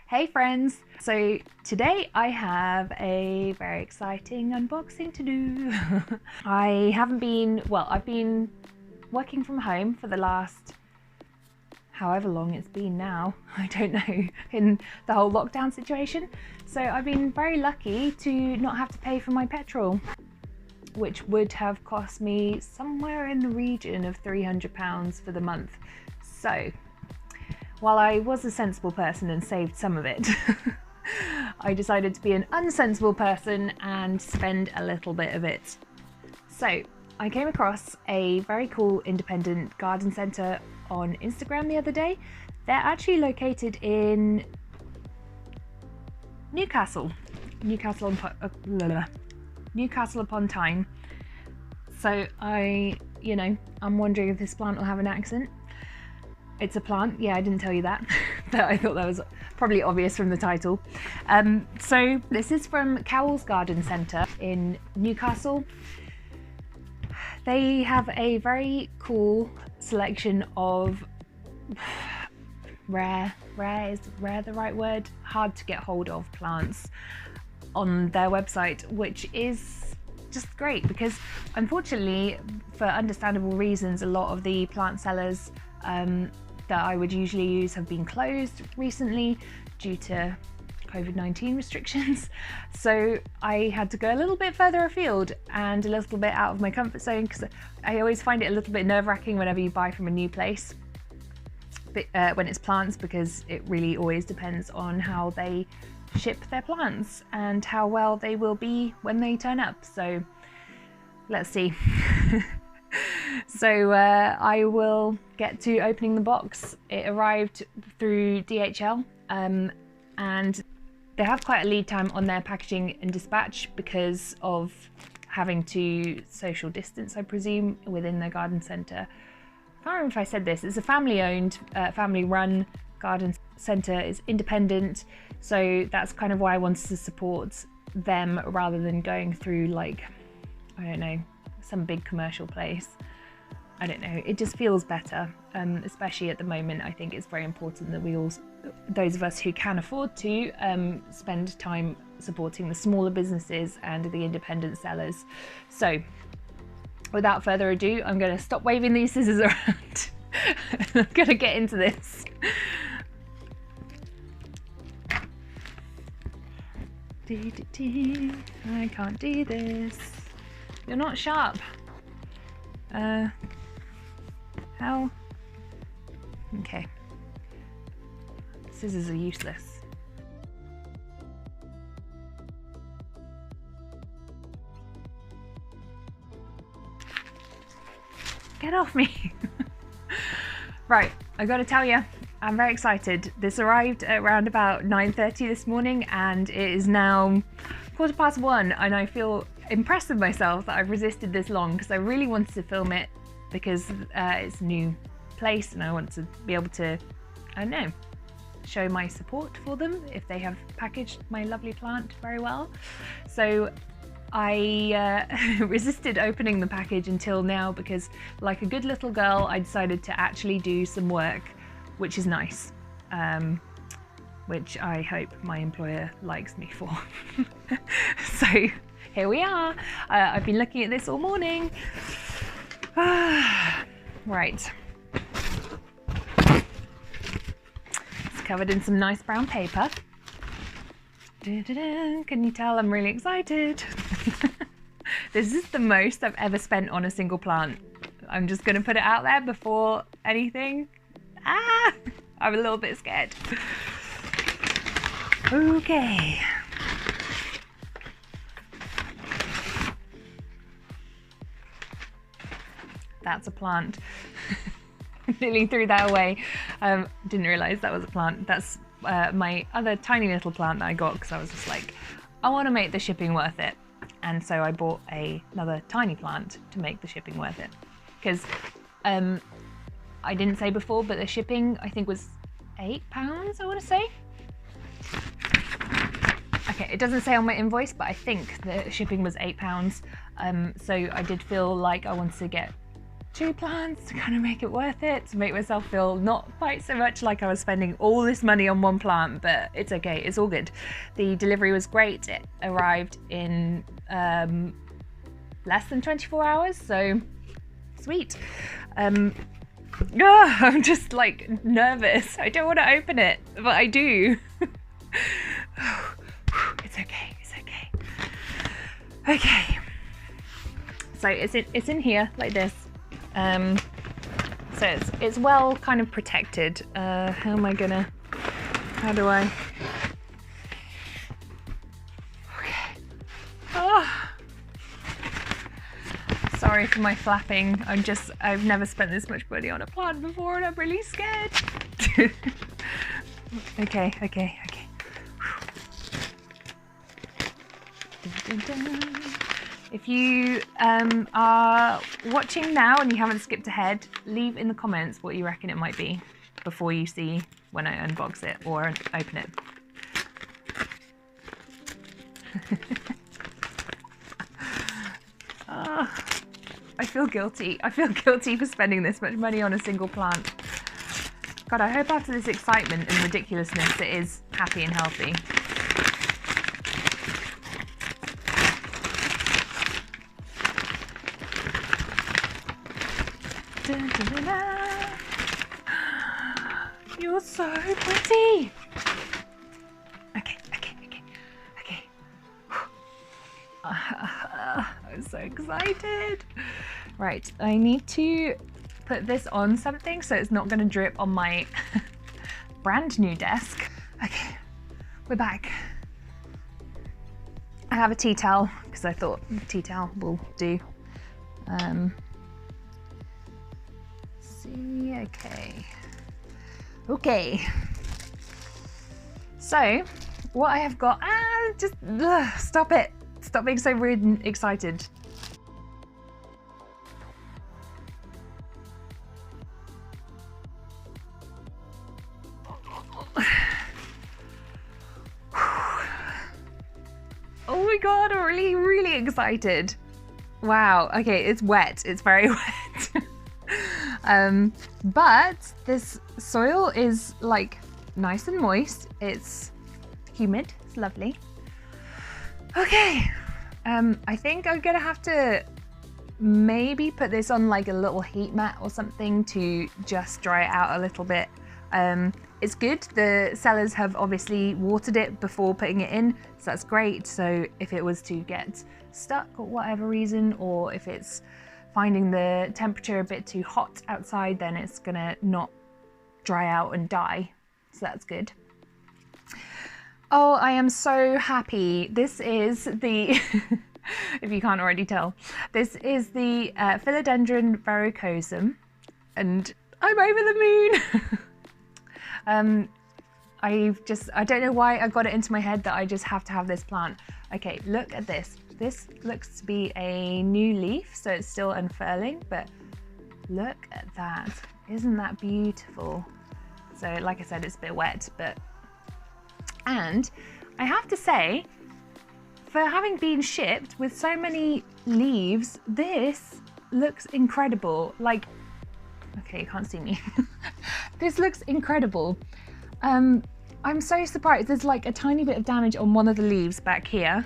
Hey friends! So today I have a very exciting unboxing to do. I've been working from home for the last however long it's been now, I don't know, in the whole lockdown situation. So I've been very lucky to not have to pay for my petrol, which would have cost me somewhere in the region of £300 for the month. So while I was a sensible person and saved some of it, I decided to be an unsensible person and spend a little bit of it. So I came across a very cool independent garden centre on Instagram the other day. They're actually located in Newcastle upon Tyne. So I'm wondering if this plant will have an accent. It's a plant, yeah, I didn't tell you that, but I thought that was probably obvious from the title. So this is from Cowell's Garden Centre in Newcastle. They have a very cool selection of rare the right word? Hard to get hold of plants on their website, which is just great because unfortunately, for understandable reasons, a lot of the plant sellers that I would usually use have been closed recently due to COVID-19 restrictions. So I had to go a little bit further afield and a little bit out of my comfort zone because I always find it a little bit nerve-wracking whenever you buy from a new place when it's plants, because it really always depends on how they ship their plants and how well they will be when they turn up. So let's see. So I will get to opening the box. It arrived through DHL and they have quite a lead time on their packaging and dispatch because of having to social distance, I presume, within their garden centre. I can't remember if I said this. It's a family-owned, family-run garden centre. It's independent, so that's kind of why I wanted to support them rather than going through, like, I don't know, some big commercial place. I don't know, it just feels better, especially at the moment. I think it's very important that we all, those of us who can afford to, spend time supporting the smaller businesses and the independent sellers. So without further ado, I'm going to stop waving these scissors around. I'm going to get into this. I can't do this. You're not sharp. How? Okay. Scissors are useless. Get off me! Right, I gotta tell you, I'm very excited. This arrived at around about 9:30 this morning and it is now 1:15, and I feel impressed with myself that I've resisted this long because I really wanted to film it because it's a new place and I want to be able to, I don't know, show my support for them if they have packaged my lovely plant very well. So I resisted opening the package until now because, like a good little girl, I decided to actually do some work, which is nice, which I hope my employer likes me for. So here we are. I've been looking at this all morning. Right. It's covered in some nice brown paper. Can you tell I'm really excited? This is the most I've ever spent on a single plant. I'm just going to put it out there before anything. I'm a little bit scared. Okay. That's a plant. Nearly threw that away. Didn't realise that was a plant. That's my other tiny little plant that I got because I was just like, I want to make the shipping worth it. And so I bought another tiny plant to make the shipping worth it. Because I didn't say before, but the shipping I think was £8, I want to say. Okay, it doesn't say on my invoice, but I think the shipping was £8. So I did feel like I wanted to get 2 plants to kind of make it worth it, to make myself feel not quite so much like I was spending all this money on 1 plant, but it's okay, it's all good. The delivery was great. It arrived in less than 24 hours, so sweet. I'm just like nervous. I don't want to open it, but I do. It's okay, it's okay. Okay. So it's in here like this. So it's well kind of protected. How do I? Okay. Oh. Sorry for my flapping. I've never spent this much money on a plant before and I'm really scared. Okay. If you are watching now and you haven't skipped ahead, leave in the comments what you reckon it might be before you see when I unbox it or open it. I feel guilty. I feel guilty for spending this much money on a single plant. God, I hope after this excitement and ridiculousness it is happy and healthy. You're so pretty. Okay. I'm so excited. Right, I need to put this on something so it's not going to drip on my brand new desk. Okay, we're back. I have a tea towel because I thought the tea towel will do. Okay. So, what I have got, stop it. Stop being so rude and excited. Oh my God, I'm really excited. Wow, okay, it's wet, it's very wet. But this soil is like nice and moist. It's humid, it's lovely. Okay, I think I'm gonna have to maybe put this on like a little heat mat or something to just dry it out a little bit. It's good, the sellers have obviously watered it before putting it in, so that's great. So if it was to get stuck or whatever reason, or if it's finding the temperature a bit too hot outside, then it's gonna not dry out and die, so that's good. Oh, I am so happy. This is the, if you can't already tell, this is the philodendron verrucosum, and I'm over the moon. I don't know why I got it into my head that I just have to have this plant. Okay, look at this. This looks to be a new leaf, so it's still unfurling, but look at that. Isn't that beautiful? So like I said, it's a bit wet, and I have to say, for having been shipped with so many leaves, this looks incredible. Like, okay, you can't see me. This looks incredible. I'm so surprised. There's like a tiny bit of damage on one of the leaves back here,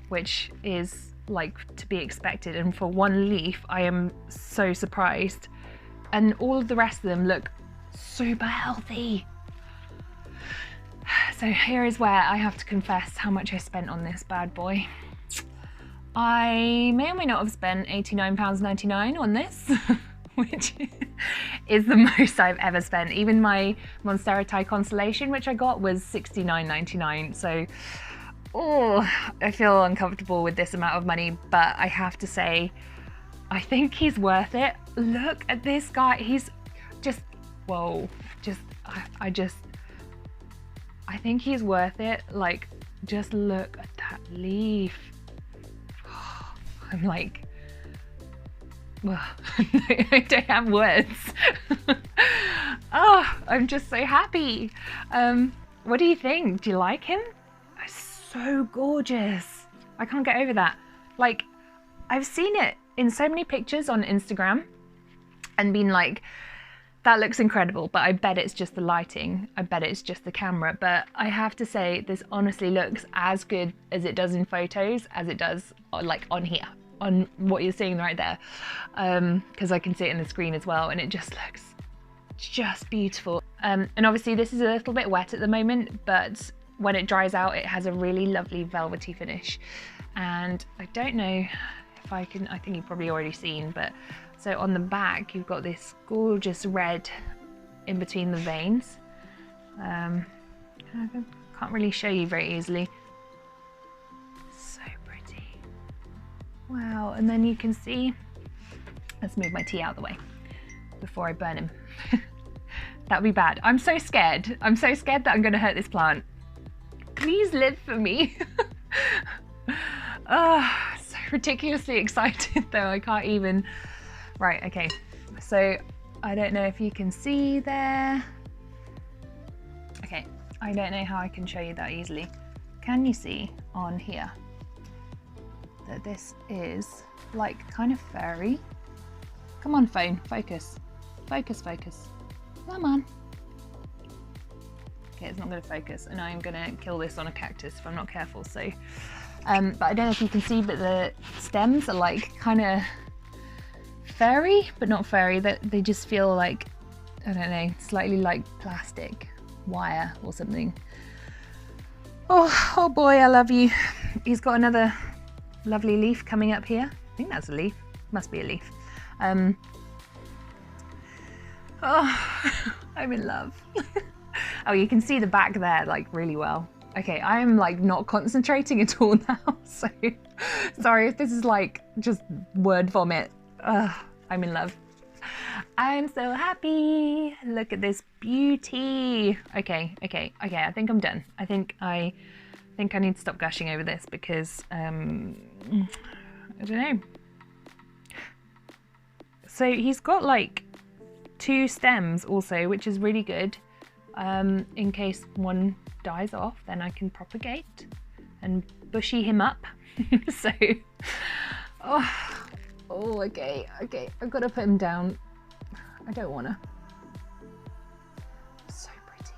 which is like to be expected. And for one leaf, I am so surprised. And all of the rest of them look super healthy. So here is where I have to confess how much I spent on this bad boy. I may or may not have spent £89.99 on this, which is the most I've ever spent. Even my Monstera Constellation, which I got, was £69.99. So, oh, I feel uncomfortable with this amount of money, but I have to say, I think he's worth it. Look at this guy. He's just, whoa, I think he's worth it. Like, just look at that leaf. I'm like, well, I don't have words. Oh, I'm just so happy. What do you think? Do you like him? It's so gorgeous. I can't get over that. Like, I've seen it in so many pictures on Instagram and been like, that looks incredible, but I bet it's just the lighting. I bet it's just the camera. But I have to say, this honestly looks as good as it does in photos as it does like on here, on what you're seeing right there. Because I can see it in the screen as well, and it just looks just beautiful. And obviously this is a little bit wet at the moment, but when it dries out, it has a really lovely velvety finish. And I don't know if I think you've probably already seen, but so on the back, you've got this gorgeous red in between the veins. I can't really show you very easily. So pretty. Wow, and then you can see, let's move my tea out of the way before I burn him. That would be bad. I'm so scared. I'm so scared that I'm gonna hurt this plant. Please live for me. Oh, so ridiculously excited though, I can't even. Right, okay, so I don't know if you can see there. Okay, I don't know how I can show you that easily. Can you see on here that this is like kind of furry? Come on phone, focus, focus, focus. Come on. Okay, it's not gonna focus, and I'm gonna kill this on a cactus if I'm not careful, so. But I don't know if you can see, but the stems are like kind of furry, but not furry. That they just feel like, I don't know, slightly like plastic wire or something. Oh boy, I love you. He's got another lovely leaf coming up here. I think that's a leaf. Must be a leaf. Oh, I'm in love. Oh, you can see the back there like really well. Okay, I am like not concentrating at all now, so sorry if this is like just word vomit. I'm in love. I'm so happy. Look at this beauty. Okay, I think I'm done. I think I need to stop gushing over this because I don't know. So he's got like 2 stems also, which is really good. In case one dies off, then I can propagate and bushy him up. So, oh, okay, I've got to put him down. I don't wanna. So pretty.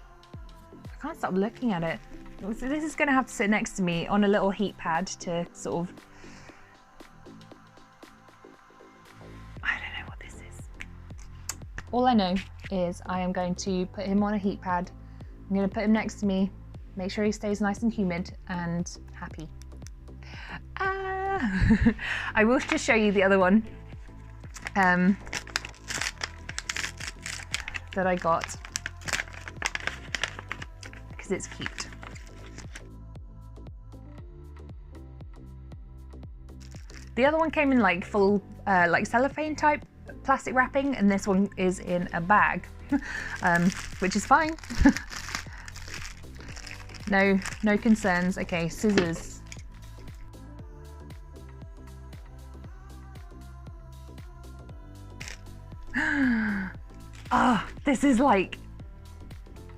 I can't stop looking at it. So this is gonna have to sit next to me on a little heat pad to sort of, I don't know what this is. All I know is I am going to put him on a heat pad. I'm going to put him next to me, make sure he stays nice and humid and happy. I will just show you the other one that I got because it's cute. The other one came in like full like cellophane type plastic wrapping, and this one is in a bag, which is fine. No concerns. Okay, scissors. Oh, this is like,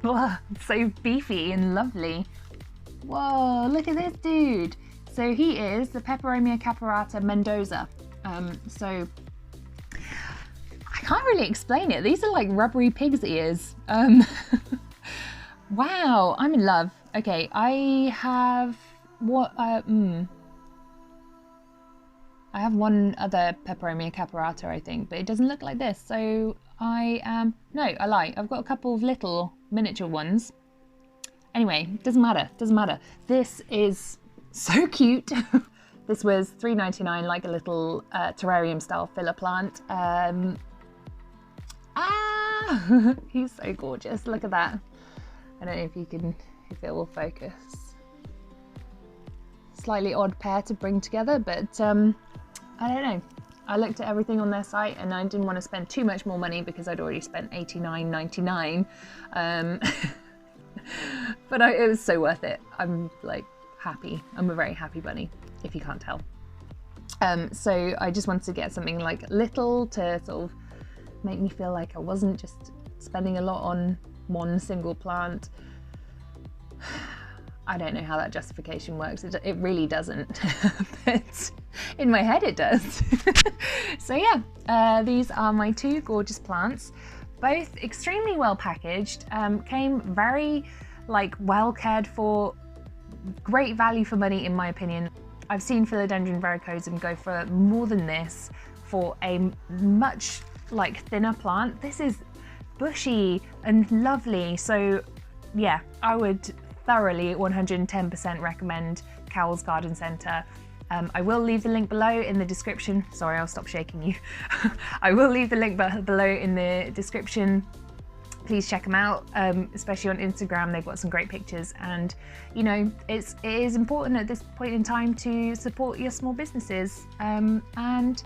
oh, so beefy and lovely. Whoa, look at this dude. So he is the Peperomia caparata Mendoza. So I can't really explain it. These are like rubbery pig's ears. Wow, I'm in love. Okay, I have what? I have one other Peperomia caparata, I think, but it doesn't look like this. So I am, no, I lie. I've got a couple of little miniature ones. Anyway, doesn't matter, doesn't matter. This is so cute. This was $3.99, like a little terrarium style filler plant. He's so gorgeous. Look at that. I don't know if you can, if it will focus. Slightly odd pair to bring together, but I don't know. I looked at everything on their site and I didn't want to spend too much more money because I'd already spent $89.99. But it was so worth it. I'm like happy. I'm a very happy bunny, if you can't tell. So I just wanted to get something like little to sort of make me feel like I wasn't just spending a lot on one single plant. I don't know how that justification works. It really doesn't. But In my head it does. So yeah, these are my two gorgeous plants, both extremely well packaged, came very well cared for, great value for money in my opinion. I've seen philodendron verrucosum go for more than this for a much thinner plant. This is bushy and lovely. So yeah, I would thoroughly 110% recommend Cowell's Garden Centre. I will leave the link below in the description. Sorry, I'll stop shaking you. I will leave the link below in the description. Please check them out, especially on Instagram. They've got some great pictures, and you know, it is important at this point in time to support your small businesses, and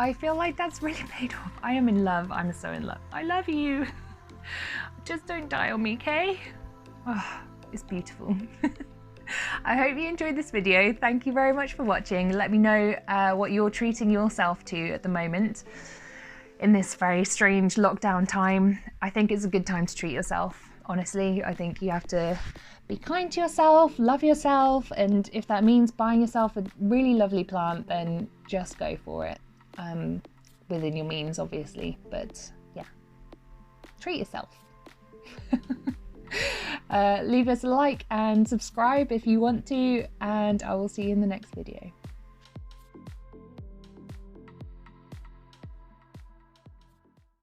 I feel like that's really paid off. I am in love. I'm so in love. I love you. Just don't die on me, okay? Oh, it's beautiful. I hope you enjoyed this video. Thank you very much for watching. Let me know what you're treating yourself to at the moment in this very strange lockdown time. I think it's a good time to treat yourself, honestly. I think you have to be kind to yourself, love yourself, and if that means buying yourself a really lovely plant, then just go for it. Within your means, obviously, but yeah, treat yourself. Leave us a like and subscribe if you want to, and I will see you in the next video.